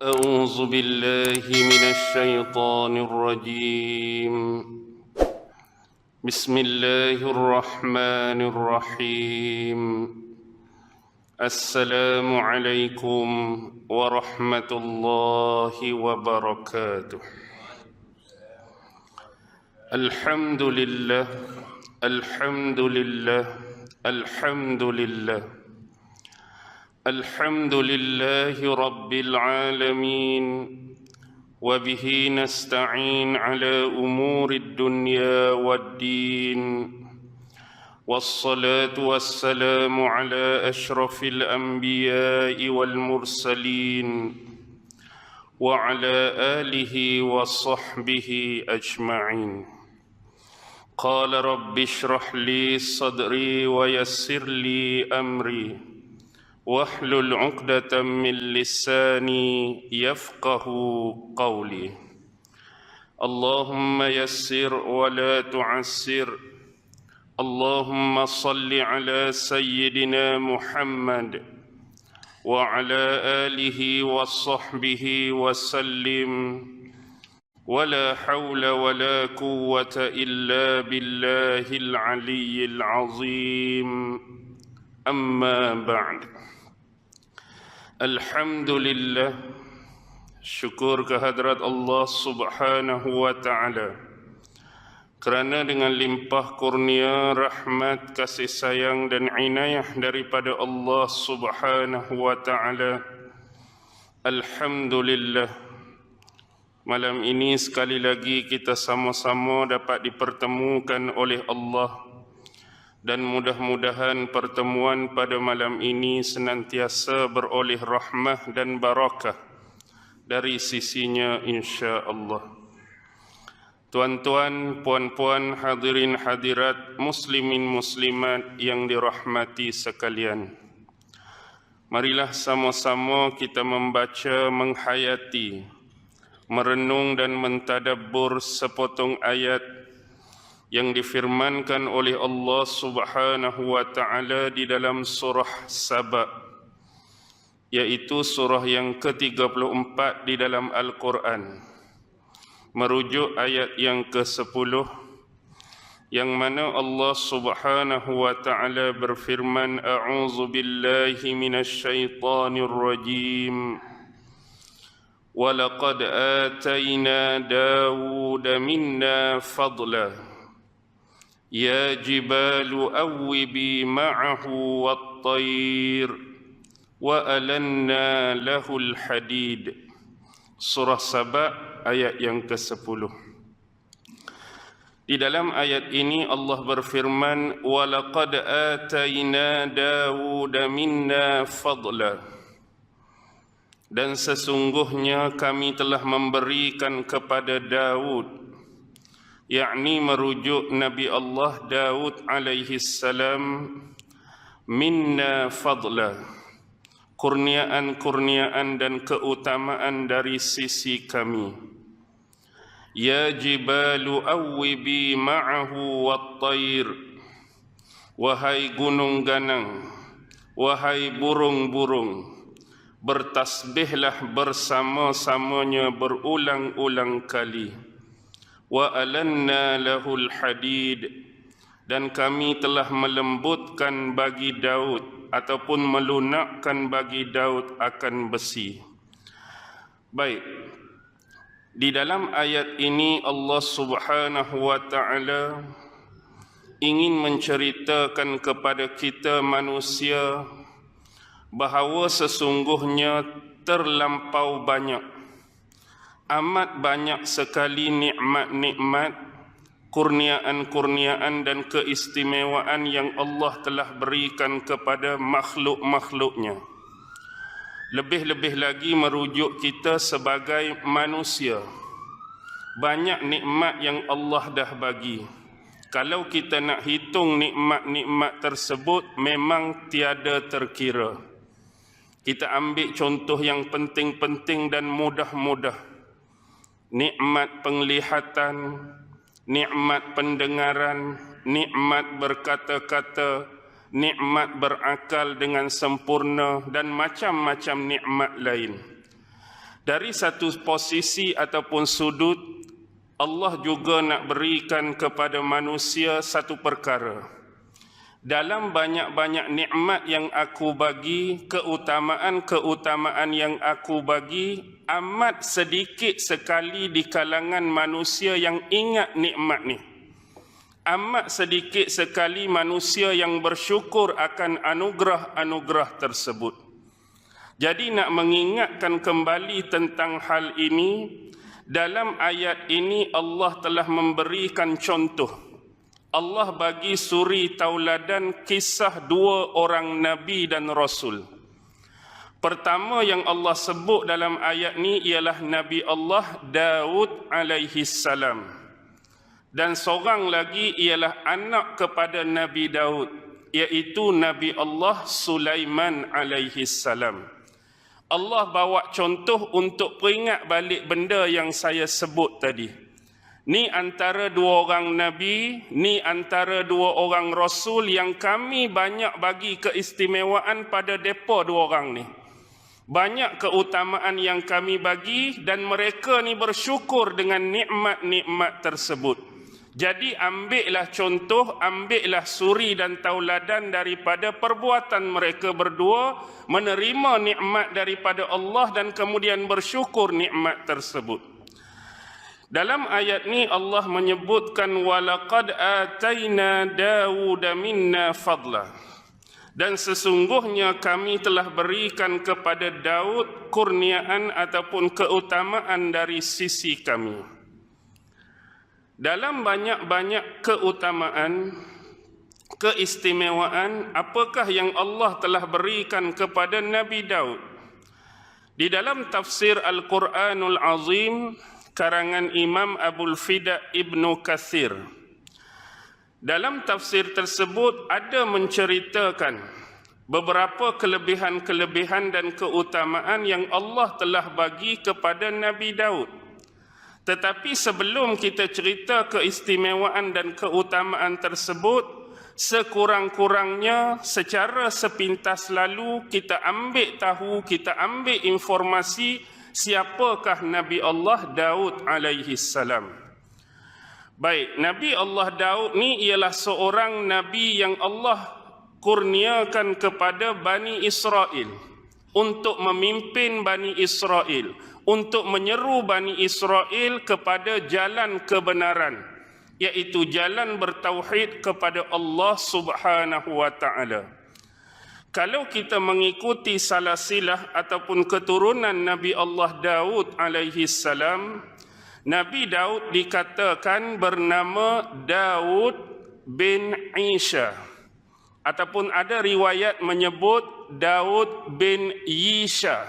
أعوذ بالله من الشيطان الرجيم بسم الله الرحمن الرحيم السلام عليكم ورحمة الله وبركاته الحمد لله الحمد لله الحمد لله الحمد لله رب العالمين وبه نستعين على أمور الدنيا والدين والصلاة والسلام على أشرف الأنبياء والمرسلين وعلى آله وصحبه أجمعين قال رب اشرح لي صدري ويسر لي أمري واحلل عقدة من لساني يفقه قولي اللهم يسر ولا تعسر اللهم صل على سيدنا محمد وعلى آله وصحبه وسلم ولا حول ولا قوة إلا بالله العلي العظيم أما بعد Alhamdulillah, syukur kehadrat Allah subhanahu wa ta'ala kerana dengan limpah kurnia, rahmat, kasih sayang dan inayah daripada Allah subhanahu wa ta'ala. Alhamdulillah, malam ini sekali lagi kita sama-sama dapat dipertemukan oleh Allah. Dan mudah-mudahan pertemuan pada malam ini senantiasa beroleh rahmah dan barakah dari sisinya insya-Allah. Tuan-tuan, puan-puan, hadirin hadirat, muslimin muslimat yang dirahmati sekalian. Marilah sama-sama kita membaca, menghayati, merenung dan mentadabbur sepotong ayat yang difirmankan oleh Allah subhanahu wa ta'ala di dalam surah Saba, yaitu surah yang ke-34 di dalam Al-Quran, merujuk ayat yang ke-10, yang mana Allah subhanahu wa ta'ala berfirman, A'udzu billahi minasyaitanir rajim. وَلَقَدْ آتَيْنَا دَاوُودَ مِنَّا فَضْلًا يا جبال أوبي معه والطير وألنا له الحديد. Surah Saba ayat yang ke-10. Di dalam ayat ini Allah berfirman, وَلَقَدْ آتَيْنَا دَاوُودَ مِنَّا فَضْلًا, dan sesungguhnya kami telah memberikan kepada Daud, yakni merujuk Nabi Allah Daud alaihi salam, minna fadla, kurniaan-kurniaan dan keutamaan dari sisi kami. Ya jibalu awwibi ma'ahu wat-tayr, wahai gunung ganang, wahai burung-burung, bertasbihlah bersama-samanya berulang-ulang kali. Wa alanna lahul hadid, dan kami telah melembutkan bagi Daud ataupun melunakkan bagi Daud akan besi. Baik, di dalam ayat ini Allah subhanahu wa ta'ala ingin menceritakan kepada kita manusia bahawa sesungguhnya terlampau banyak, amat banyak sekali nikmat-nikmat, kurniaan-kurniaan dan keistimewaan yang Allah telah berikan kepada makhluk-makhluknya. Lebih-lebih lagi merujuk kita sebagai manusia. Banyak nikmat yang Allah dah bagi. Kalau kita nak hitung nikmat-nikmat tersebut, memang tiada terkira. Kita ambil contoh yang penting-penting dan mudah-mudah. Nikmat penglihatan, nikmat pendengaran, nikmat berkata-kata, nikmat berakal dengan sempurna dan macam-macam nikmat lain. Dari satu posisi ataupun sudut, Allah juga nak berikan kepada manusia satu perkara. Dalam banyak-banyak nikmat yang aku bagi, keutamaan-keutamaan yang aku bagi, amat sedikit sekali di kalangan manusia yang ingat nikmat ni. Amat sedikit sekali manusia yang bersyukur akan anugerah-anugerah tersebut. Jadi nak mengingatkan kembali tentang hal ini, dalam ayat ini Allah telah memberikan contoh. Allah bagi suri tauladan kisah dua orang Nabi dan Rasul. Pertama yang Allah sebut dalam ayat ini ialah Nabi Allah Daud alaihi salam. Dan seorang lagi ialah anak kepada Nabi Daud, iaitu Nabi Allah Sulaiman alaihi salam. Allah bawa contoh untuk peringat balik benda yang saya sebut tadi. Ni antara dua orang Nabi, ni antara dua orang Rasul yang kami banyak bagi keistimewaan pada depa dua orang ni. Banyak keutamaan yang kami bagi dan mereka ni bersyukur dengan nikmat-nikmat tersebut. Jadi ambillah contoh, ambillah suri dan tauladan daripada perbuatan mereka berdua, menerima nikmat daripada Allah dan kemudian bersyukur nikmat tersebut. Dalam ayat ni Allah menyebutkan walaqad ataina Daud minna fadla. Dan sesungguhnya kami telah berikan kepada Daud kurniaan ataupun keutamaan dari sisi kami. Dalam banyak-banyak keutamaan, keistimewaan, apakah yang Allah telah berikan kepada Nabi Daud? Di dalam tafsir Al-Quranul Azim, karangan Imam Abul Fida Ibnu Katsir. Dalam tafsir tersebut ada menceritakan beberapa kelebihan-kelebihan dan keutamaan yang Allah telah bagi kepada Nabi Daud. Tetapi sebelum kita cerita keistimewaan dan keutamaan tersebut, sekurang-kurangnya secara sepintas lalu kita ambil tahu, kita ambil informasi siapakah Nabi Allah Daud alaihi salam. Baik, Nabi Allah Daud ni ialah seorang Nabi yang Allah kurniakan kepada Bani Israel untuk memimpin Bani Israel, untuk menyeru Bani Israel kepada jalan kebenaran, iaitu jalan bertauhid kepada Allah Subhanahu wa taala. Kalau kita mengikuti salasilah ataupun keturunan Nabi Allah Daud alaihi salam, Nabi Daud dikatakan bernama Daud bin Isha, ataupun ada riwayat menyebut Daud bin Yisha.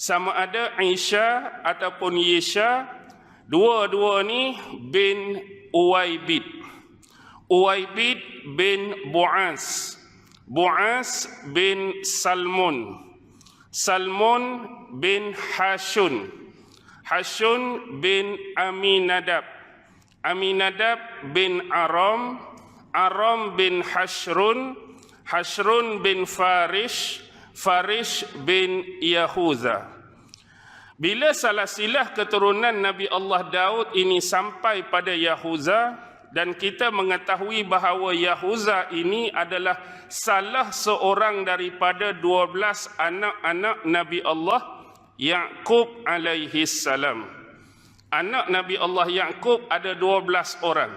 Sama ada Isha ataupun Yisha, dua-dua ni bin Uwaibid. Uwaibid bin Bu'as. Bu'as bin Salmun, Salmun bin Hashun, Hashun bin Aminadab, Aminadab bin Aram, Aram bin Hashrun, Hashrun bin Farish, Farish bin Yahuza. Bila salasilah keturunan Nabi Allah Daud ini sampai pada Yahuza, dan kita mengetahui bahawa Yahuza ini adalah salah seorang daripada 12 anak-anak Nabi Allah Yaqub alaihi salam. Anak Nabi Allah Yaqub ada 12 orang.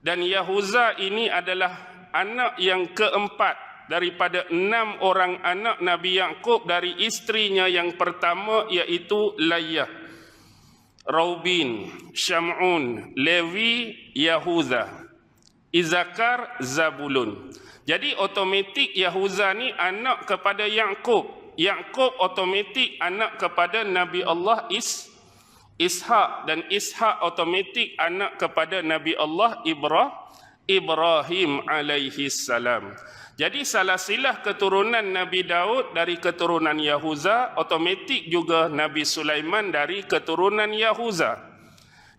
Dan Yahuza ini adalah anak yang keempat daripada 6 orang anak Nabi Yaqub dari istrinya yang pertama, iaitu Layyah. Raubin, Syam'un, Lewi, Yahuza, Izakar, Zabulun. Jadi otomatik Yahuza ni anak kepada Yaqub. Yaqub otomatik anak kepada Nabi Allah Ishak, dan Ishak otomatik anak kepada Nabi Allah Ibrahim alaihi salam. Jadi salasilah keturunan Nabi Daud dari keturunan Yahuza, otomatik juga Nabi Sulaiman dari keturunan Yahuza.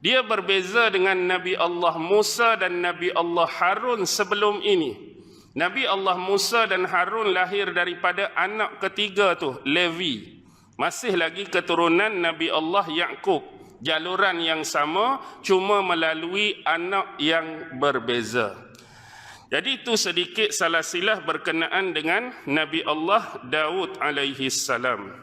Dia berbeza dengan Nabi Allah Musa dan Nabi Allah Harun sebelum ini. Nabi Allah Musa dan Harun lahir daripada anak ketiga tu, Lewi. Masih lagi keturunan Nabi Allah Yaqub, jaluran yang sama cuma melalui anak yang berbeza. Jadi itu sedikit salasilah berkenaan dengan Nabi Allah Daud alaihi salam.